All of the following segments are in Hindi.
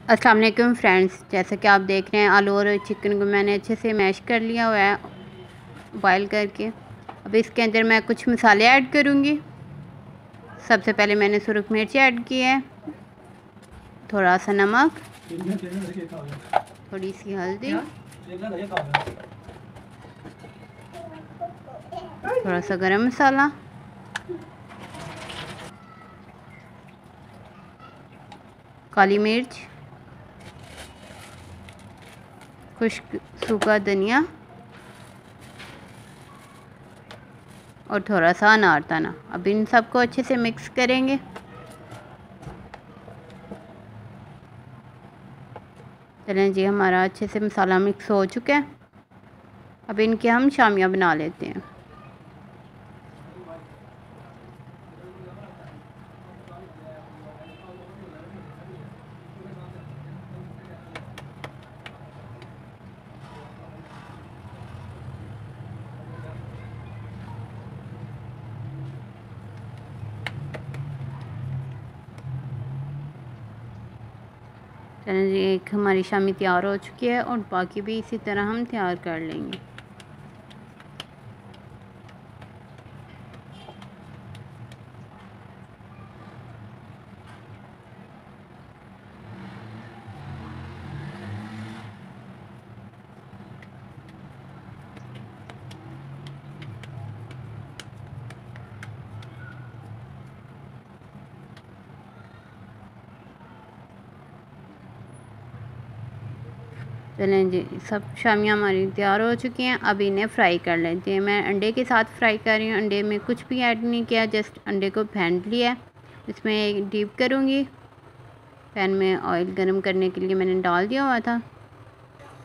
अस्सलाम वालेकुम फ्रेंड्स, जैसे कि आप देख रहे हैं आलू और चिकन को मैंने अच्छे से मैश कर लिया हुआ है बॉयल करके। अब इसके अंदर मैं कुछ मसाले ऐड करूँगी। सबसे पहले मैंने सुरख मिर्च ऐड की है, थोड़ा सा नमक, थोड़ी सी हल्दी, थोड़ा सा गरम मसाला, काली मिर्च, खुश्क सूखा धनिया और थोड़ा सा अनार दाना। अब इन सबको अच्छे से मिक्स करेंगे। चलें जी, हमारा अच्छे से मसाला मिक्स हो चुका है। अब इनके हम शामियाँ बना लेते हैं। चलें जी, एक हमारी शामी तैयार हो चुकी है और बाकी भी इसी तरह हम तैयार कर लेंगे। चलें जी, सब शामियाँ हमारी तैयार हो चुकी हैं। अब इन्हें फ्राई कर लेते हैं। मैं अंडे के साथ फ्राई कर रही हूँ। अंडे में कुछ भी ऐड नहीं किया, जस्ट अंडे को फेंट लिया। इसमें डीप करूँगी। पैन में ऑयल गरम करने के लिए मैंने डाल दिया हुआ था।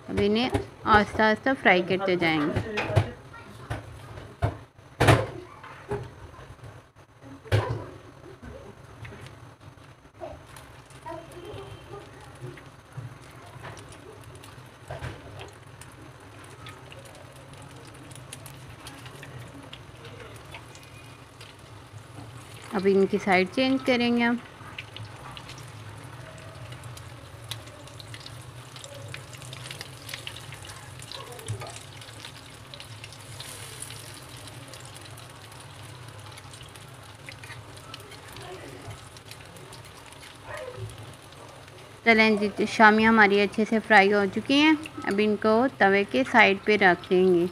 अब इन्हें आहिस्ता आहिस्ता फ्राई करते जाएंगे। अब इनकी साइड चेंज करेंगे हम। चलें जी, शामियाँ हमारी अच्छे से फ्राई हो चुकी हैं। अब इनको तवे के साइड पे रख देंगे।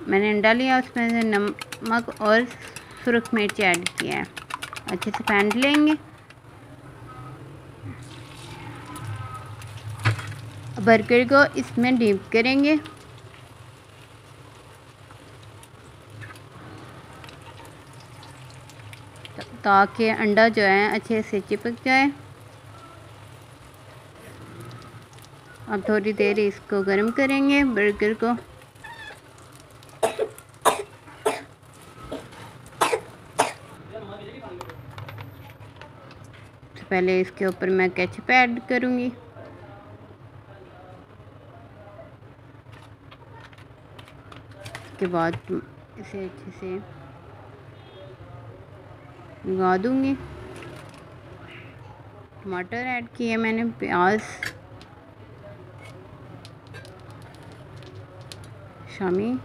मैंने अंडा लिया, उसमें से नमक और सुरख मिर्च ऐड किया है। अच्छे से फेंट लेंगे। बर्गर को इसमें डीप करेंगे। ताकि अंडा जो है अच्छे से चिपक जाए। अब थोड़ी देर इसको गर्म करेंगे बर्गर को। पहले इसके ऊपर मैं केचप ऐड करूँगी। इसके बाद इसे अच्छे से लगा दूँगी। टमाटर ऐड किए मैंने, प्याज, शामी,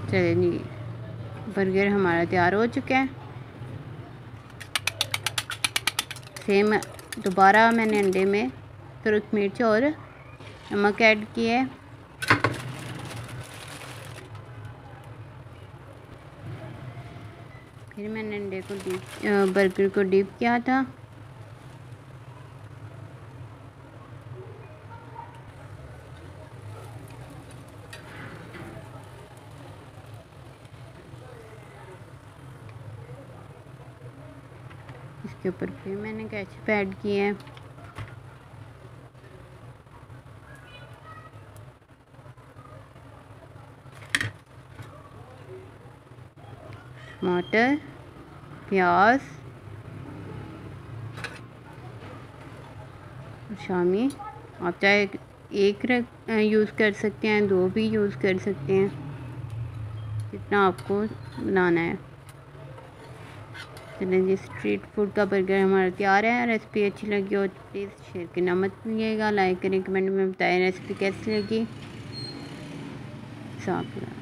चलिए जी, बर्गर हमारा तैयार हो चुका है। सेम दोबारा मैंने अंडे में सुरख मिर्च और नमक ऐड किए। फिर मैंने अंडे को बर्गर को डीप किया था। इसके ऊपर फिर मैंने केचप ऐड किया है। टमाटर, प्याज, शामी, आप चाहे एक यूज़ कर सकते हैं, 2 भी यूज़ कर सकते हैं, जितना आपको बनाना है। चलें जी, स्ट्रीट फूड का बर्गर हमारा तैयार है। रेसिपी अच्छी लगी हो तो प्लीज़ शेयर करना मत भूलिएगा, लाइक करें, कमेंट में बताएं रेसिपी कैसी लगी। साफ